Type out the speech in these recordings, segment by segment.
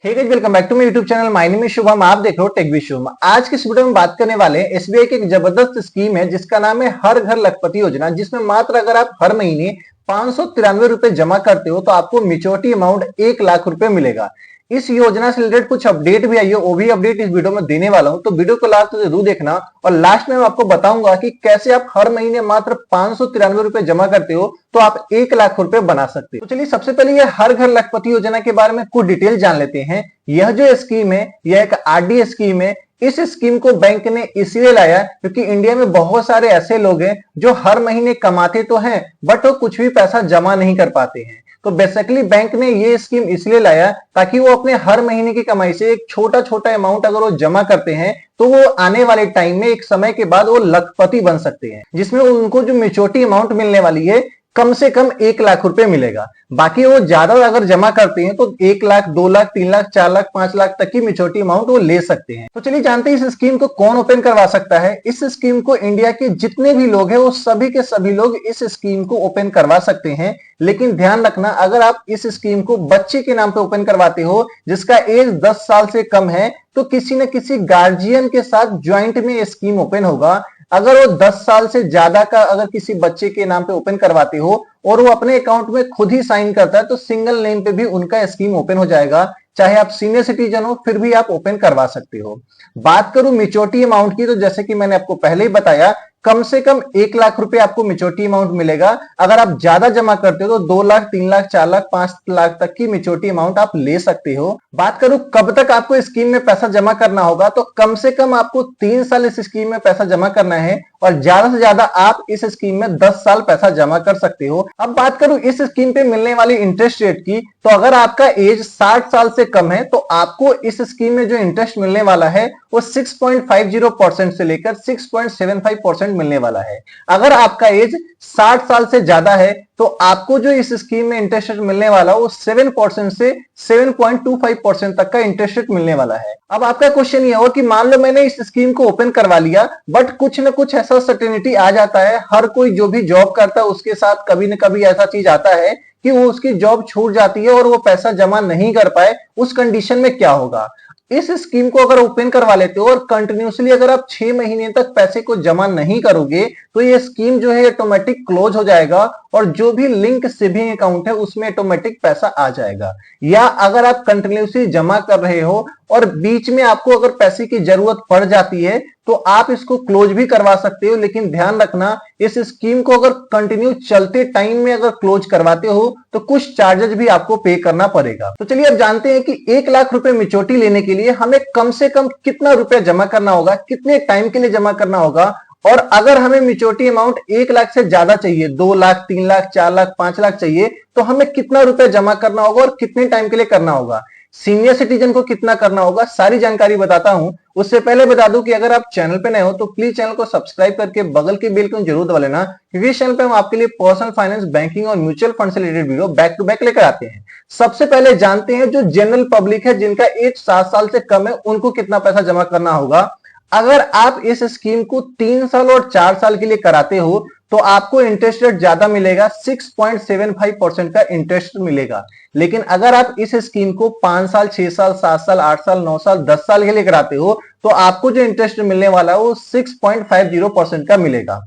Hey guys, welcome back to my YouTube channel. My name is Shubham. आप देख रहे हो टेक विद शुभम। आज की इस वीडियो में बात करने वाले हैं एसबीआई की एक जबरदस्त स्कीम है जिसका नाम है हर घर लखपति योजना, जिसमें मात्र अगर आप हर महीने 593 रुपए जमा करते हो तो आपको मेच्योरिटी अमाउंट 1 लाख रुपए मिलेगा। इस योजना से रिलेटेड कुछ अपडेट भी आई है, वो भी अपडेट इस वीडियो में देने वाला हूं, तो वीडियो को लास्ट तक जरूर देखना। और लास्ट में मैं आपको बताऊंगा कि कैसे आप हर महीने मात्र 593 रुपए जमा करते हो तो आप 1 लाख रुपए बना सकते हो। तो चलिए सबसे पहले ये हर घर लखपति योजना के बारे में कुछ डिटेल जान लेते हैं। यह जो स्कीम है यह एक आरडी स्कीम है। इस स्कीम को बैंक ने इसलिए लाया क्योंकि इंडिया में बहुत सारे ऐसे लोग हैं जो हर महीने कमाते तो हैं बट वो कुछ भी पैसा जमा नहीं कर पाते हैं। तो बेसिकली बैंक ने ये स्कीम इसलिए लाया ताकि वो अपने हर महीने की कमाई से एक छोटा छोटा अमाउंट अगर वो जमा करते हैं तो वो आने वाले टाइम में एक समय के बाद वो लखपति बन सकते हैं, जिसमें उनको जो मेच्योरिटी अमाउंट मिलने वाली है कम से कम 1 लाख रुपए मिलेगा। बाकी वो ज्यादा अगर जमा करते हैं तो 1 लाख, 2 लाख, 3 लाख, 4 लाख, 5 लाख तक की मेच्योरिटी अमाउंट वो ले सकते हैं। तो चलिए जानते हैं इस स्कीम को कौन ओपन करवा सकता है। इस स्कीम को इंडिया के जितने भी लोग हैं वो सभी के सभी लोग इस स्कीम को ओपन करवा सकते हैं। लेकिन ध्यान रखना, अगर आप इस स्कीम को बच्चे के नाम पे ओपन करवाते हो जिसका एज 10 साल से कम है तो किसी न किसी गार्जियन के साथ ज्वाइंट में ये स्कीम ओपन होगा। अगर वो 10 साल से ज्यादा का अगर किसी बच्चे के नाम पे ओपन करवाते हो और वो अपने अकाउंट में खुद ही साइन करता है तो सिंगल नेम पे भी उनका स्कीम ओपन हो जाएगा। चाहे आप सीनियर सिटीजन हो फिर भी आप ओपन करवा सकते हो। बात करूं मेच्योरिटी अमाउंट की, तो जैसे कि मैंने आपको पहले ही बताया कम से कम 1 लाख रुपए आपको मेच्योरिटी अमाउंट मिलेगा। अगर आप ज्यादा जमा करते हो तो 2 लाख, 3 लाख, 4 लाख, 5 लाख तक की मेच्योरिटी अमाउंट आप ले सकते हो। बात करूं कब तक आपको स्कीम में पैसा जमा करना होगा, तो कम से कम आपको 3 साल इस स्कीम में पैसा जमा करना है और ज्यादा से ज्यादा आप इस स्कीम में 10 साल पैसा जमा कर सकते हो। अब बात करूं इस स्कीम पे मिलने वाली इंटरेस्ट रेट की, तो अगर आपका एज 60 साल से कम है तो आपको इस स्कीम में जो इंटरेस्ट मिलने वाला है वो 6.50% से लेकर 6.75% मिलने वाला है। अगर आपका एज 60 साल से ज्यादा है तो आपको जो इस स्कीम में इंटरेस्ट रेट मिलने वाला है वो 7% से 7.25% तक का इंटरेस्ट रेट मिलने वाला है। अब आपका क्वेश्चन ये होगा कि मान लो मैंने इस स्कीम को ओपन करवा लिया बट कुछ ना कुछ ऐसा सर्टेनिटी आ जाता है, हर कोई जो भी जॉब करता है उसके साथ कभी ना कभी ऐसा चीज आता है कि वो उसकी जॉब छूट जाती है और वो पैसा जमा नहीं कर पाए, उस कंडीशन में क्या होगा। इस स्कीम को अगर ओपन करवा लेते हो और कंटिन्यूसली अगर आप 6 महीने तक पैसे को जमा नहीं करोगे तो ये स्कीम जो है ऑटोमेटिक क्लोज हो जाएगा और जो भी लिंक सेविंग अकाउंट है उसमें ऑटोमेटिक पैसा आ जाएगा। या अगर आप कंटिन्यूसली जमा कर रहे हो और बीच में आपको अगर पैसे की जरूरत पड़ जाती है तो आप इसको क्लोज भी करवा सकते हो। लेकिन ध्यान रखना, इस स्कीम को अगर कंटिन्यू चलते टाइम में अगर क्लोज करवाते हो तो कुछ चार्जेस भी आपको पे करना पड़ेगा। तो चलिए अब जानते हैं कि 1 लाख रुपए मेच्योरिटी लेने के लिए हमें कम से कम कितना रुपया जमा करना होगा, कितने टाइम के लिए जमा करना होगा। और अगर हमें मेच्योरिटी अमाउंट 1 लाख से ज्यादा चाहिए, 2 लाख, 3 लाख, 4 लाख, 5 लाख चाहिए, तो हमें कितना रुपया जमा करना होगा और कितने टाइम के लिए करना होगा, सीनियर सिटीजन को कितना करना होगा, सारी जानकारी बताता हूं। उससे पहले बता दूं कि अगर आप चैनल पे नए हो तो प्लीज चैनल को सब्सक्राइब करके बगल के बेल को जरूर दबा लेना, क्योंकि इस चैनल पे हम आपके लिए पर्सनल फाइनेंस, बैंकिंग और म्यूचुअल फंड से related video back to back लेकर आते हैं। सबसे पहले जानते हैं जो जनरल पब्लिक है जिनका एज 7 साल से कम है उनको कितना पैसा जमा करना होगा। अगर आप इस स्कीम को 3 साल और 4 साल के लिए कराते हो तो आपको इंटरेस्ट रेट ज्यादा मिलेगा, 6.75% का इंटरेस्ट मिलेगा। लेकिन अगर आप इस स्कीम को 5 साल, 6 साल, 7 साल, 8 साल, 9 साल, 10 साल के लिए कराते हो तो आपको जो इंटरेस्ट मिलने वाला है वो 6.50% का मिलेगा।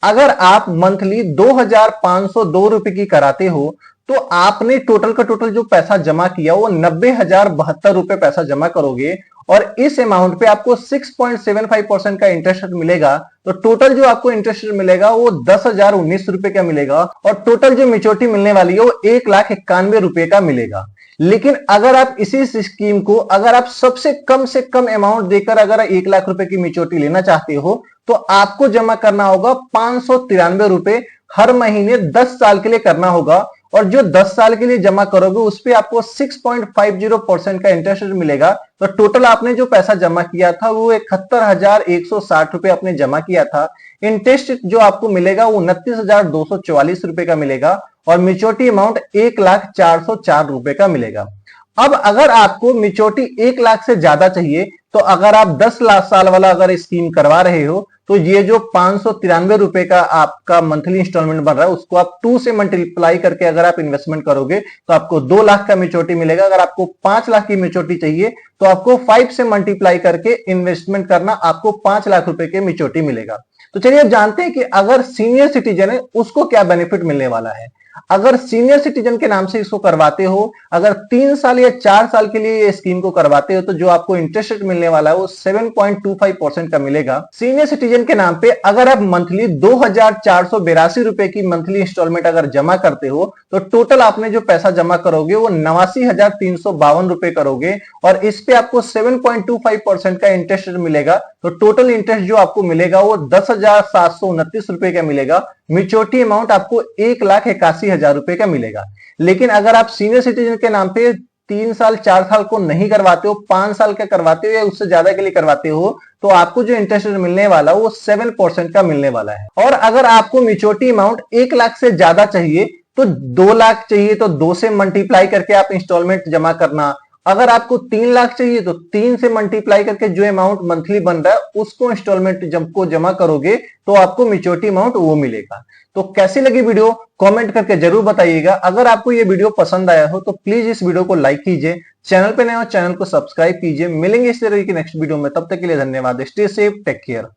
अगर आप मंथली 2,502 रुपए की कराते हो तो आपने टोटल का टोटल जो पैसा जमा किया वो 90,072 रुपए पैसा जमा करोगे और इस अमाउंट पे आपको 6.75% का इंटरेस्ट मिलेगा। तो टोटल जो आपको इंटरेस्ट मिलेगा वो 10,019 रुपए का मिलेगा और टोटल जो मेच्योरिटी मिलने वाली है वो 1,91 रुपए का मिलेगा। लेकिन अगर आप इसी स्कीम को अगर आप सबसे कम से कम अमाउंट देकर अगर 1 लाख रुपए की मेच्योरिटी लेना चाहते हो तो आपको जमा करना होगा 593 रुपए हर महीने 10 साल के लिए करना होगा। और जो 10 साल के लिए जमा करोगे उस पे आपको 6.50% का इंटरेस्ट मिलेगा। तो टोटल आपने जो पैसा जमा किया था वो 71,160 रुपए आपने जमा किया था। इंटरेस्ट जो आपको मिलेगा वो 29,244 रुपए का मिलेगा और मेच्योरिटी अमाउंट 1,04,04 रुपए का मिलेगा। अब अगर आपको मेच्योरिटी 1 लाख से ज्यादा चाहिए, तो अगर आप 10 लाख साल वाला अगर स्कीम करवा रहे हो, तो ये जो 593 रुपए का आपका मंथली इंस्टॉलमेंट बन रहा है, उसको आप 2 से मल्टीप्लाई करके अगर आप इन्वेस्टमेंट करोगे तो आपको 2 लाख का मेच्योरिटी मिलेगा। अगर आपको 5 लाख की मेच्योरिटी चाहिए तो आपको 5 से मल्टीप्लाई करके इन्वेस्टमेंट करना, आपको 5 लाख रुपए के मेच्योरिटी मिलेगा। तो चलिए अब जानते हैं कि अगर सीनियर सिटीजन है उसको क्या बेनिफिट मिलने वाला है। अगर सीनियर सिटीजन के नाम से इसको करवाते हो, अगर 3 साल या 4 साल के लिए ये स्कीम को करवाते हो, तो जो आपको इंटरेस्ट रेट मिलने वाला है वो 7.25% का मिलेगा। सीनियर सिटीजन के नाम पे अगर आप मंथली 2,482 रुपए की मंथली इंस्टॉलमेंट अगर जमा करते हो, तो टोटल आपने जो पैसा जमा करोगे वो 89,352 रुपए करोगे, और इस पे आपको 7.25% का इंटरेस्ट रेट मिलेगा। तो टोटल इंटरेस्ट जो आपको मिलेगा वो 10,729 रुपए का मिलेगा। मेच्योरिटी अमाउंट आपको 1,81,000 रुपए का मिलेगा। लेकिन अगर आप सीनियर सिटीजन के नाम पे 3 साल 4 साल को नहीं करवाते हो, 5 साल का करवाते हो या उससे ज्यादा के लिए करवाते हो, तो आपको जो इंटरेस्ट मिलने वाला वो 7% का मिलने वाला है। और अगर आपको मेच्योरिटी अमाउंट 1 लाख से ज्यादा चाहिए, तो 2 लाख चाहिए तो 2 से मल्टीप्लाई करके आप इंस्टॉलमेंट जमा करना। अगर आपको 3 लाख चाहिए तो 3 से मल्टीप्लाई करके जो अमाउंट मंथली बन रहा है उसको इंस्टॉलमेंट जब को जमा करोगे तो आपको मेच्योरिटी अमाउंट वो मिलेगा। तो कैसी लगी वीडियो कमेंट करके जरूर बताइएगा। अगर आपको ये वीडियो पसंद आया हो तो प्लीज इस वीडियो को लाइक कीजिए, चैनल पे नए हो चैनल को सब्सक्राइब कीजिए। मिलेंगे इस तरह की नेक्स्ट वीडियो में, तब तक के लिए धन्यवाद। Stay safe, take care.